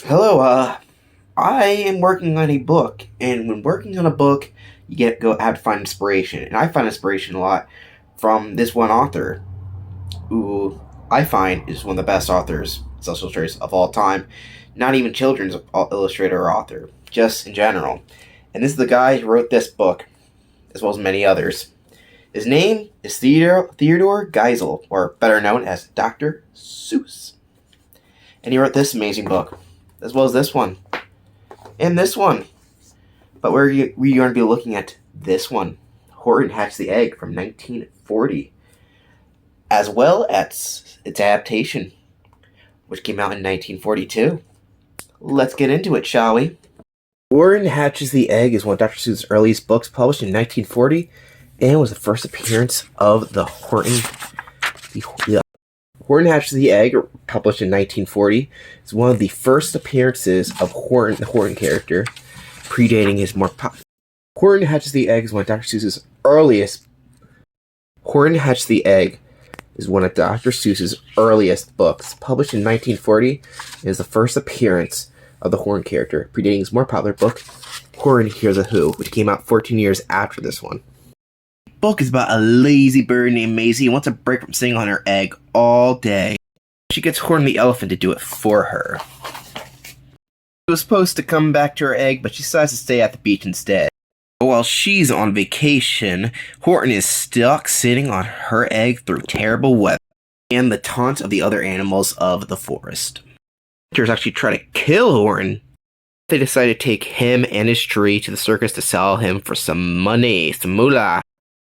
Hello, I am working on a book, and when working on a book, you have to find inspiration, and I find inspiration a lot from this one author, who I find is one of the best authors, social illustrators of all time. Not even children's illustrator or author, just in general. And this is the guy who wrote this book, as well as many others. His name is Theodore Geisel, or better known as Dr. Seuss. And he wrote this amazing book, as well as this one, and this one. But we're going to be looking at this one, Horton Hatched the Egg from 1940, as well as its adaptation, which came out in 1942. Let's get into it, shall we? Horton Hatches the Egg is one of Dr. Seuss's earliest books, published in 1940, and was the first appearance of the Horton. The Horton Hatches the Egg, published in 1940, is one of the first appearances of Horton, the Horton character, predating his more popular. Horton Hatches the Egg is one of Dr. Seuss's earliest. Horton Hatches the Egg is one of Dr. Seuss's earliest books, published in 1940, and is the first appearance of the Horton character, predating his more popular book, Horton Hears a Who, which came out 14 years after this one. The book is about a lazy bird named Maisie who wants a break from sitting on her egg all day. She gets Horton the elephant to do it for her. She was supposed to come back to her egg, but she decides to stay at the beach instead. While she's on vacation, Horton is stuck sitting on her egg through terrible weather and the taunts of the other animals of the forest. Hunters actually try to kill Horton. They decide to take him and his tree to the circus to sell him for some money, some moolah.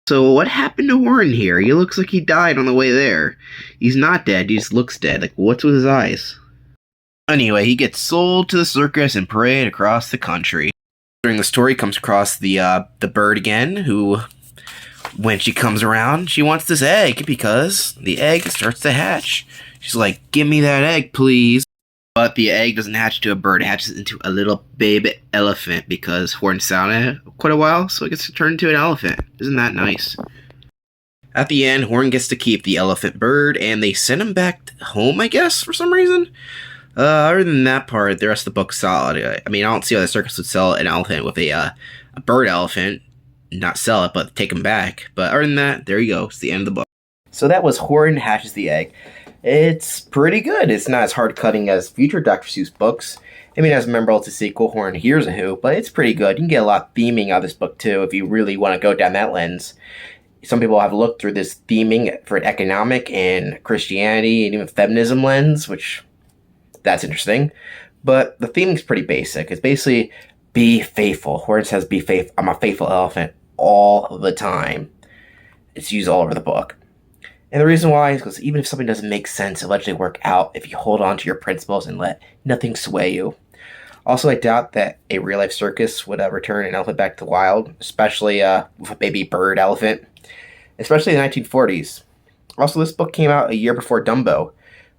So what happened to Horton here? He looks like he died on the way there. He's not dead, he just looks dead. Like, what's with his eyes? Anyway, he gets sold to the circus and paraded across the country. During the story, comes across the bird again, who, when she comes around, she wants this egg because the egg starts to hatch. She's like, give me that egg, please. But the egg doesn't hatch into a bird, it hatches into a little baby elephant because Horton sat on it quite a while, so it gets to turn into an elephant. Isn't that nice? At the end, Horton gets to keep the elephant bird, and they send him back home, I guess, for some reason. Other than that part, the rest of the book's solid. I mean, I don't see why the circus would sell an elephant with a bird elephant. Not sell it, but take him back. But other than that, there you go. It's the end of the book. So that was Horton Hatches the Egg. It's pretty good. It's not as hard-cutting as future Dr. Seuss books. I mean, as a member, it's a sequel, Horton Hears a Who, but it's pretty good. You can get a lot of theming out of this book, too, if you really want to go down that lens. Some people have looked through this theming for an economic and Christianity and even feminism lens, which, that's interesting. But the theming's pretty basic. It's basically, be faithful. Horton says, be faithful. I'm a faithful elephant all the time. It's used all over the book. And the reason why is because even if something doesn't make sense, it'll eventually work out if you hold on to your principles and let nothing sway you. Also, I doubt that a real-life circus would return an elephant back to the wild, especially with a baby bird elephant, especially in the 1940s. Also, this book came out a year before Dumbo,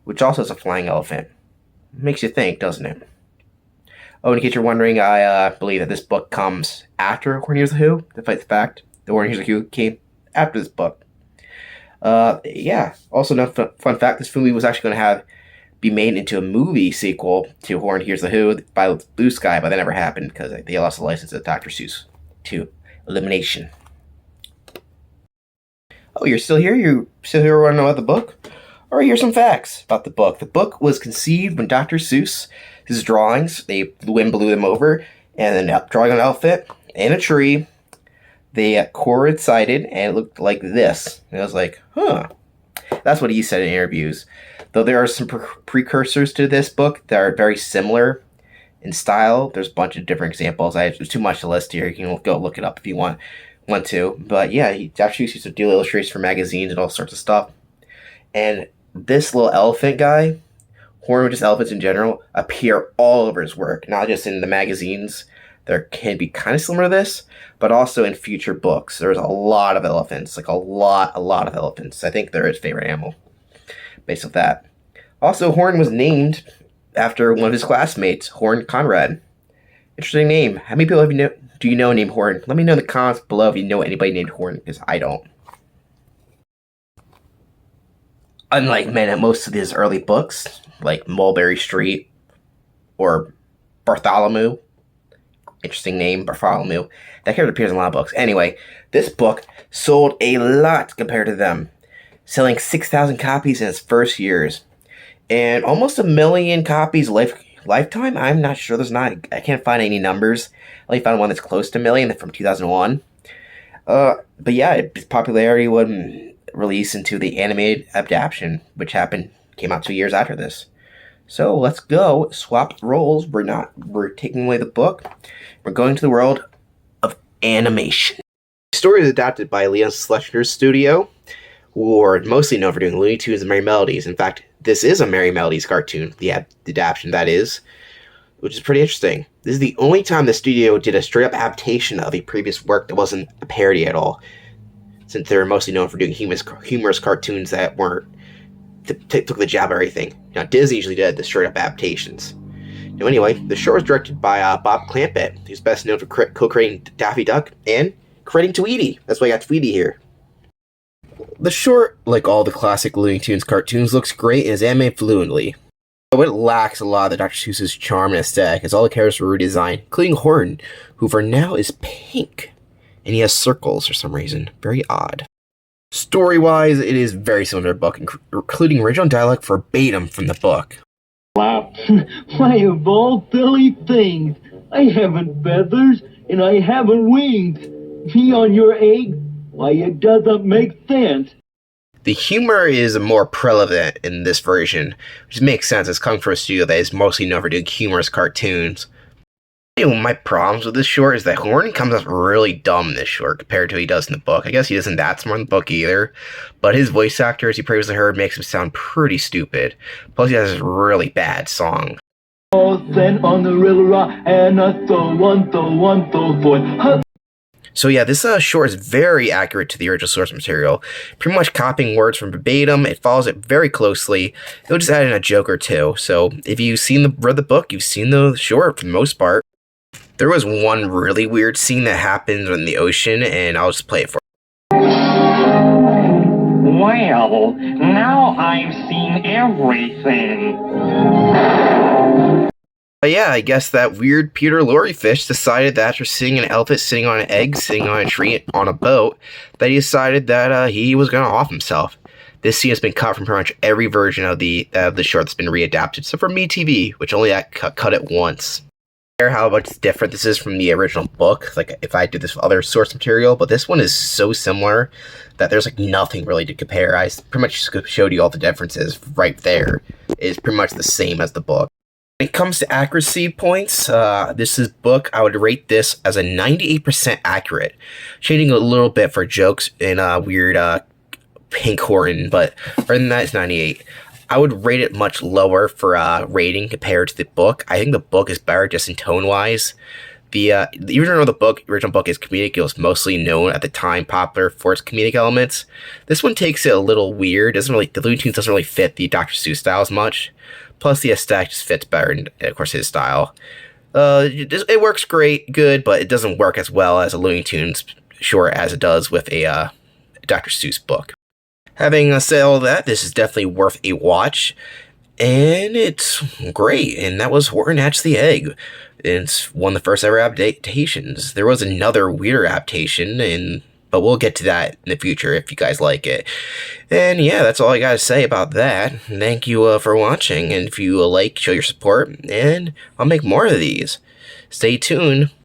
which also is a flying elephant. Makes you think, doesn't it? Oh, in case you're wondering, I believe that this book comes after Horton Hears a Who, despite the fact that Horton Hears a Who came after this book. Yeah. Also, another fun fact: this movie was actually going to be made into a movie sequel to Horton Hears the Who by Blue Sky, but that never happened because they lost the license to Dr. Seuss to elimination. Oh, you're still here? You still here want to know about the book? All right, here's some facts about the book. The book was conceived when Dr. Seuss, his drawings, the wind blew them over, and then drawing an elephant and a tree. They coincided, and it looked like this. And I was like, huh. That's what he said in interviews. Though there are some precursors to this book that are very similar in style. There's a bunch of different examples. There's too much to list here. You can go look it up if you want to. But yeah, he actually used to do illustrations for magazines and all sorts of stuff. And this little elephant guy, Horton, just elephants in general, appear all over his work. Not just in the magazines. There can be kind of similar to this, but also in future books. There's a lot of elephants, like a lot of elephants. I think they're his favorite animal, based off that. Also, Horton was named after one of his classmates, Horton Conrad. Interesting name. How many people do you know named Horton? Let me know in the comments below if you know anybody named Horton, because I don't. Unlike most of his early books, like Mulberry Street, or Bartholomew. Interesting name, Bartholomew. That character appears in a lot of books. Anyway, this book sold a lot compared to them, selling 6,000 copies in its first years, and almost 1,000,000 copies lifetime. I'm not sure. I can't find any numbers. I only found one that's close to 1,000,000 from 2001. But yeah, its popularity would release into the animated adaptation, which came out 2 years after this. So let's go swap roles. We're taking away the book. We're going to the world of animation. The story is adapted by Leon Schlechtner's studio, who are mostly known for doing Looney Tunes and Merrie Melodies. In fact, this is a Merrie Melodies cartoon, the adaptation that is, which is pretty interesting. This is the only time the studio did a straight-up adaptation of a previous work that wasn't a parody at all, since they're mostly known for doing humorous cartoons that weren't took the jab at everything. Now, Disney usually did the straight-up adaptations. Now, anyway, the short was directed by Bob Clampett, who's best known for co-creating Daffy Duck and creating Tweety. That's why I got Tweety here. The short, like all the classic Looney Tunes cartoons, looks great and is animated fluently. But it lacks a lot of Dr. Seuss's charm and aesthetic, as all the characters were redesigned, including Horton, who for now is pink, and he has circles for some reason. Very odd. Story-wise, it is very similar to the book, including original dialogue verbatim from the book. Wow. Why, of all silly things, I haven't feathers, and I haven't wings. Me on your egg? Why, it doesn't make sense. The humor is more prevalent in this version, which makes sense. It's coming from a studio that is mostly known for doing humorous cartoons. My problems with this short is that Horton comes off really dumb in this short compared to what he does in the book. I guess he isn't that smart in the book either, but his voice actor, as you previously heard, makes him sound pretty stupid. Plus, he has this really bad song. Then on the river, and so forth. So yeah, this short is very accurate to the original source material, pretty much copying words from verbatim. It follows it very closely. It'll just add in a joke or two. So if you've read the book, you've seen the short for the most part. There was one really weird scene that happens in the ocean, and I'll just play it for you. Well, now I've seen everything. But yeah, I guess that weird Peter Lorre fish decided that after seeing an elephant sitting on an egg, sitting on a tree, on a boat, that he decided that he was going to off himself. This scene has been cut from pretty much every version of the short that's been readapted, except for MeTV, which only cut it once. How much different this is from the original book, like if I did this with other source material, but this one is so similar that there's like nothing really to compare. I pretty much showed you all the differences right there. It is pretty much the same as the book. When it comes to accuracy points, book, I would rate this as a 98% accurate, changing a little bit for jokes in weird pink Horton, but other than that, it's 98. I would rate it much lower for rating compared to the book. I think the book is better just in tone-wise. Even though the original book is comedic, it was mostly known at the time popular for its comedic elements. This one takes it a little weird. The Looney Tunes doesn't really fit the Dr. Seuss style as much. Plus, the aesthetic just fits better, and of course, his style. It works good, but it doesn't work as well as a Looney Tunes short as it does with a Dr. Seuss book. Having said all that, this is definitely worth a watch, and it's great. And that was Horton Hatched the Egg. It's one of the first ever adaptations. There was another weirder adaptation, but we'll get to that in the future if you guys like it. And yeah, that's all I gotta say about that. Thank you for watching, and if you like, show your support, and I'll make more of these. Stay tuned.